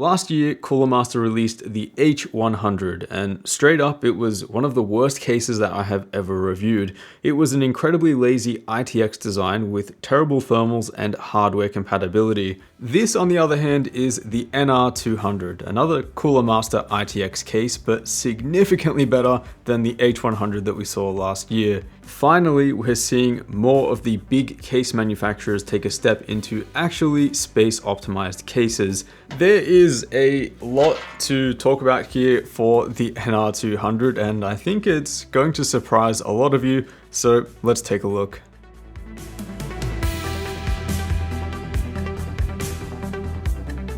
Last year, Cooler Master released the H100, and straight up, it was one of the worst cases that I have ever reviewed. It was an incredibly lazy ITX design with terrible thermals and hardware compatibility. This, on the other hand, is the NR200, another Cooler Master ITX case, but significantly better than the H100 that we saw last year. Finally, we're seeing more of the big case manufacturers take a step into actually space-optimized cases. There is a lot to talk about here for the NR200, and I think it's going to surprise a lot of you, so let's take a look.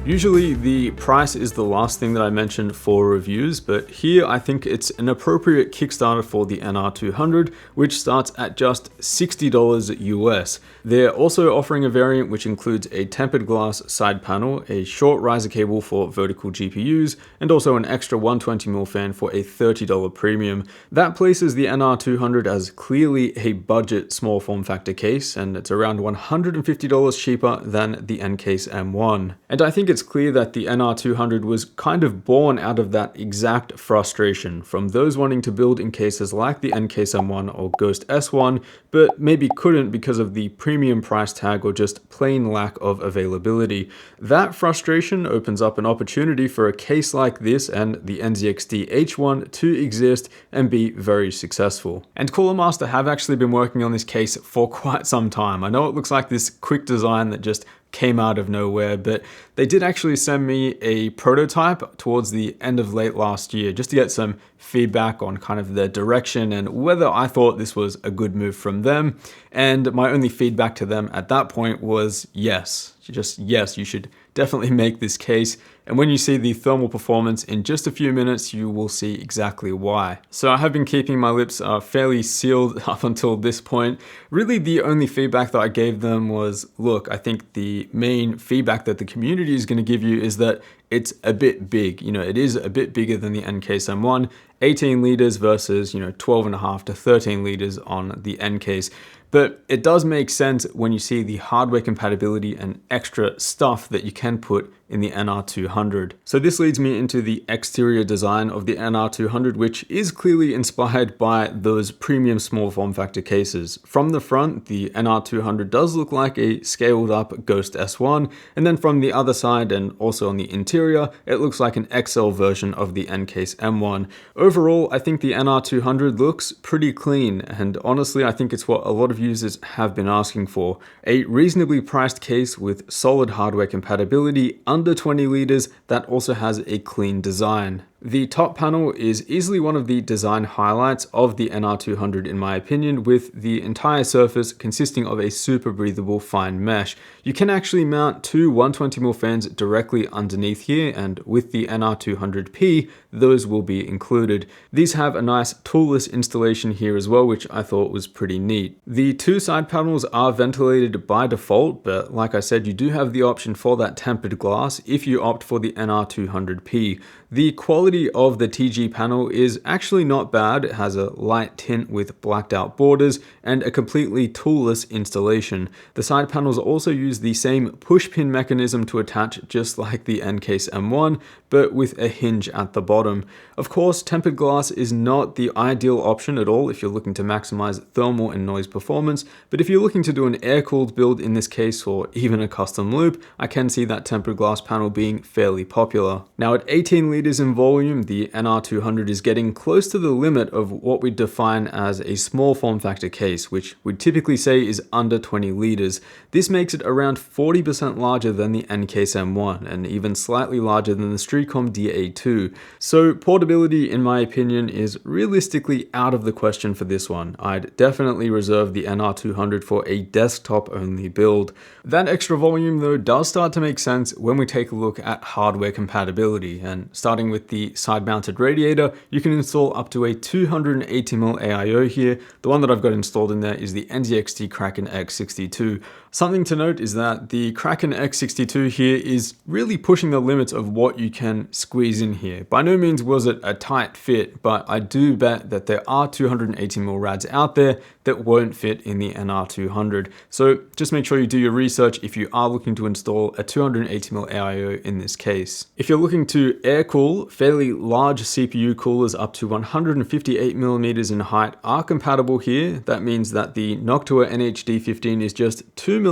Usually the price is the last thing that I mention for reviews, but here I think it's an appropriate Kickstarter for the NR200, which starts at just $60 US. They're also offering a variant which includes a tempered glass side panel, a short riser cable for vertical GPUs, and also an extra 120mm fan for a $30 premium. That places the NR200 as clearly a budget small form factor case, and it's around $150 cheaper than the N-Case M1. And I think it's clear that the NR200 was kind of born out of that exact frustration from those wanting to build in cases like the N-Case M1 or Ghost S1, but maybe couldn't because of the premium price tag or just plain lack of availability. That frustration opens up an opportunity for a case like this and the NZXT H1 to exist and be very successful. And Cooler Master have actually been working on this case for quite some time. I know it looks like this quick design that just came out of nowhere, but they did actually send me a prototype towards the end of late last year just to get some feedback on kind of their direction and whether I thought this was a good move from them. And my only feedback to them at that point was yes. Just yes, you should definitely make this case. And when you see the thermal performance in just a few minutes, you will see exactly why. So I have been keeping my lips fairly sealed up until this point. Really, the only feedback that I gave them was, look, I think the main feedback that the community is going to give you is that it's a bit big. You know, it is a bit bigger than the N-Case M1, 18 liters versus, 12.5 to 13 liters on the N-Case. But it does make sense when you see the hardware compatibility and extra stuff that you can put in the NR200. So this leads me into the exterior design of the NR200, which is clearly inspired by those premium small form factor cases. From the front, the NR200 does look like a scaled up Ghost S1, and then from the other side and also on the interior, it looks like an XL version of the N-Case M1. Overall, I think the NR200 looks pretty clean, and honestly, I think it's what a lot of users have been asking for. A reasonably priced case with solid hardware compatibility under 20 liters that also has a clean design. The top panel is easily one of the design highlights of the NR200 in my opinion, with the entire surface consisting of a super breathable fine mesh. You can actually mount two 120mm fans directly underneath here, and with the NR200P, those will be included. These have a nice toolless installation here as well, which I thought was pretty neat. The two side panels are ventilated by default, but like I said, you do have the option for that tempered glass if you opt for the NR200P. The quality of the TG panel is actually not bad. It has a light tint with blacked out borders and a completely toolless installation. The side panels also use the same push pin mechanism to attach just like the N-Case M1, but with a hinge at the bottom. Of course, tempered glass is not the ideal option at all if you're looking to maximize thermal and noise performance, but if you're looking to do an air-cooled build in this case or even a custom loop, I can see that tempered glass panel being fairly popular. Now at 18 liters in volume, the NR200 is getting close to the limit of what we define as a small form factor case, which we'd typically say is under 20 liters. This makes it around 40% larger than the N-Case M1 and even slightly larger than the Streetcom DA2. So portability, in my opinion, is realistically out of the question for this one. I'd definitely reserve the NR200 for a desktop only build. That extra volume though does start to make sense when we take a look at hardware compatibility, and starting with the side mounted radiator, you can install up to a 280mm AIO here. The one that I've got installed in there is the NZXT Kraken X62. Something to note is that the Kraken X62 here is really pushing the limits of what you can squeeze in here. By no means was it a tight fit, but I do bet that there are 280mm rads out there that won't fit in the NR200. So just make sure you do your research if you are looking to install a 280mm AIO in this case. If you're looking to air cool, fairly large CPU coolers up to 158mm in height are compatible here. That means that the Noctua NH-D15 is just 2mm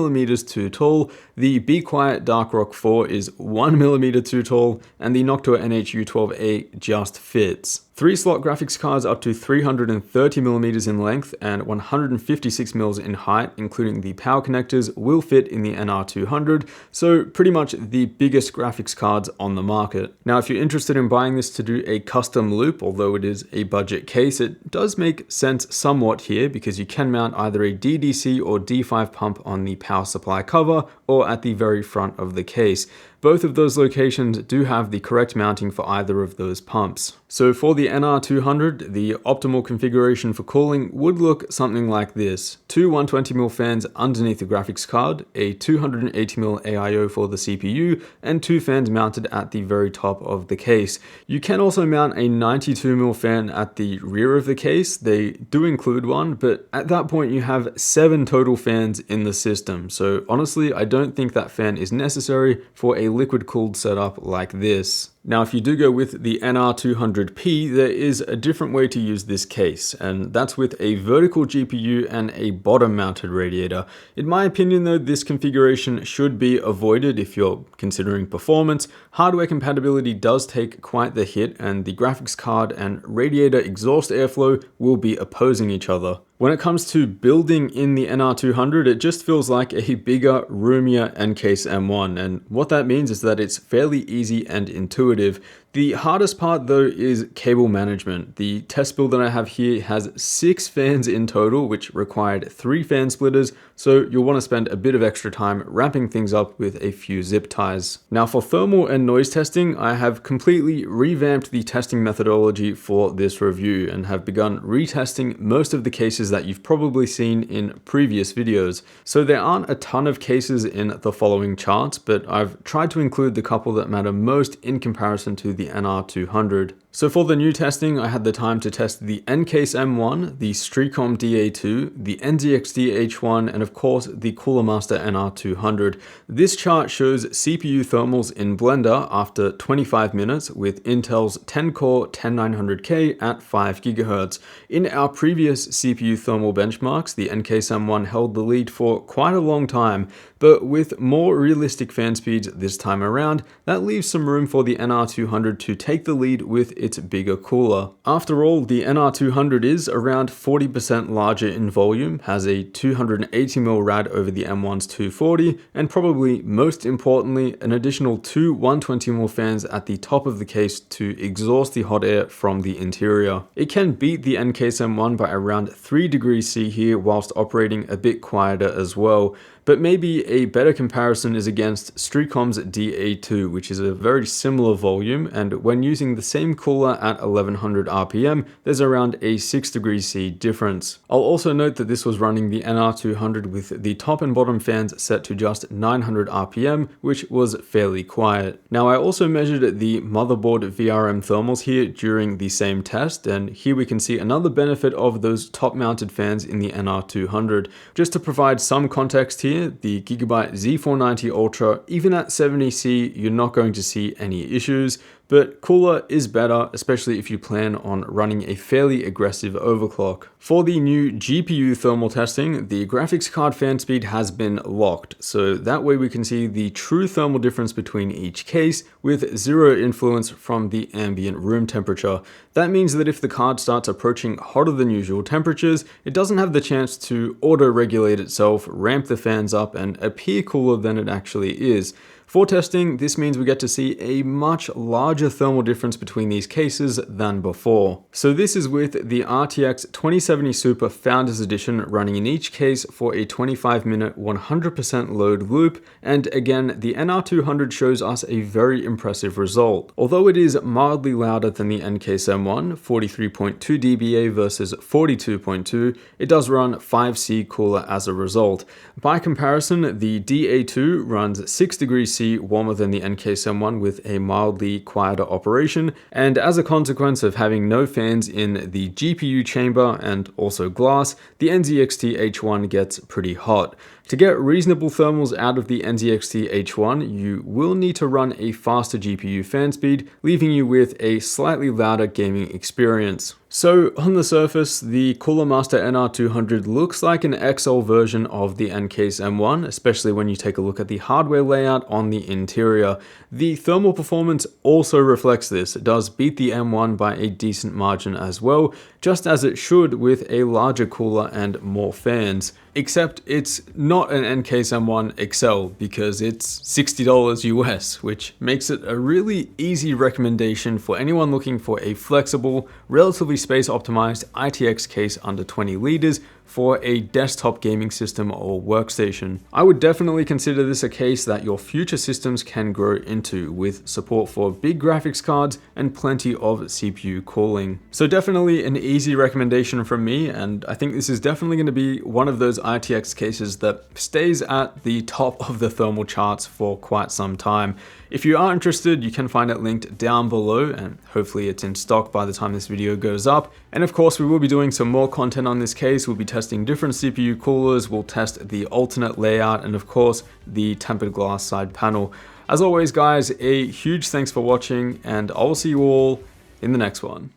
too tall, the Be Quiet Dark Rock 4 is 1mm too tall, and the Noctua NH-U12A just fits. 3-slot graphics cards up to 330mm in length and 156mm in height, including the power connectors, will fit in the NR200, so pretty much the biggest graphics cards on the market. Now, if you're interested in buying this to do a custom loop, although it is a budget case, it does make sense somewhat here because you can mount either a DDC or D5 pump on the power supply cover or at the very front of the case. Both of those locations do have the correct mounting for either of those pumps. So for the NR200, the optimal configuration for cooling would look something like this. Two 120mm fans underneath the graphics card, a 280mm AIO for the CPU, and two fans mounted at the very top of the case. You can also mount a 92mm fan at the rear of the case. They do include one, but at that point you have 7 total fans in the system. So honestly, I don't think that fan is necessary for a liquid cooled setup like this. Now, if you do go with the NR200P, there is a different way to use this case, and that's with a vertical GPU and a bottom-mounted radiator. In my opinion, though, this configuration should be avoided if you're considering performance. Hardware compatibility does take quite the hit, and the graphics card and radiator exhaust airflow will be opposing each other. When it comes to building in the NR200, it just feels like a bigger, roomier N-Case M1, and what that means is that it's fairly easy and intuitive. The hardest part though is cable management. The test build that I have here has 6 fans in total, which required 3 fan splitters, so you'll want to spend a bit of extra time wrapping things up with a few zip ties. Now for thermal and noise testing, I have completely revamped the testing methodology for this review and have begun retesting most of the cases that you've probably seen in previous videos. So there aren't a ton of cases in the following charts, but I've tried to include the couple that matter most in comparison to the NR200. So for the new testing, I had the time to test the N-Case M1, the Streacom DA2, the NZXT H1, and of course the Cooler Master NR200. This chart shows CPU thermals in Blender after 25 minutes with Intel's 10-core 10900K at 5 GHz. In our previous CPU thermal benchmarks, the N-Case M1 held the lead for quite a long time, but with more realistic fan speeds this time around, that leaves some room for the NR200 to take the lead with its bigger cooler. After all, the NR200 is around 40% larger in volume, has a 280mm rad over the M1's 240, and probably most importantly, an additional 2 120mm fans at the top of the case to exhaust the hot air from the interior. It can beat the N-Case M1 by around 3 degrees C here whilst operating a bit quieter as well. But maybe a better comparison is against Streacom's DA2, which is a very similar volume, and when using the same cooler at 1100 RPM, there's around a 6 degrees C difference. I'll also note that this was running the NR200 with the top and bottom fans set to just 900 RPM, which was fairly quiet. Now, I also measured the motherboard VRM thermals here during the same test, and here we can see another benefit of those top-mounted fans in the NR200. Just to provide some context here, the Gigabyte Z490 Ultra, even at 70C, you're not going to see any issues, but cooler is better, especially if you plan on running a fairly aggressive overclock. For the new GPU thermal testing, the graphics card fan speed has been locked, so that way we can see the true thermal difference between each case with zero influence from the ambient room temperature. That means that if the card starts approaching hotter than usual temperatures, it doesn't have the chance to auto-regulate itself, ramp the fans up, and appear cooler than it actually is. For testing, this means we get to see a much larger thermal difference between these cases than before. So this is with the RTX 2070 Super Founders Edition running in each case for a 25-minute 100% load loop, and again, the NR200 shows us a very impressive result. Although it is mildly louder than the NKSM1, 43.2 dBA versus 42.2, it does run 5C cooler as a result. By comparison, the DA2 runs 6 degrees C warmer than the NKSM1 with a mildly quieter operation, and as a consequence of having no fans in the GPU chamber and also glass, the NZXT H1 gets pretty hot. To get reasonable thermals out of the NZXT H1, you will need to run a faster GPU fan speed, leaving you with a slightly louder gaming experience. So on the surface, the Cooler Master NR200 looks like an XL version of the NKSM1, especially when you take a look at the hardware layout on the interior. The thermal performance also reflects this. It does beat the M1 by a decent margin as well, just as it should with a larger cooler and more fans. Except it's not an NKSM1 XL because it's $60 US, which makes it a really easy recommendation for anyone looking for a flexible, relatively space optimized ITX case under 20 liters for a desktop gaming system or workstation. I would definitely consider this a case that your future systems can grow into, with support for big graphics cards and plenty of CPU cooling. So definitely an easy recommendation from me, and I think this is definitely going to be one of those ITX cases that stays at the top of the thermal charts for quite some time. If you are interested, you can find it linked down below, and hopefully it's in stock by the time this video goes up. And of course, we will be doing some more content on this case. We'll be testing different CPU coolers, we'll test the alternate layout, and of course, the tempered glass side panel. As always, guys, a huge thanks for watching, and I will see you all in the next one.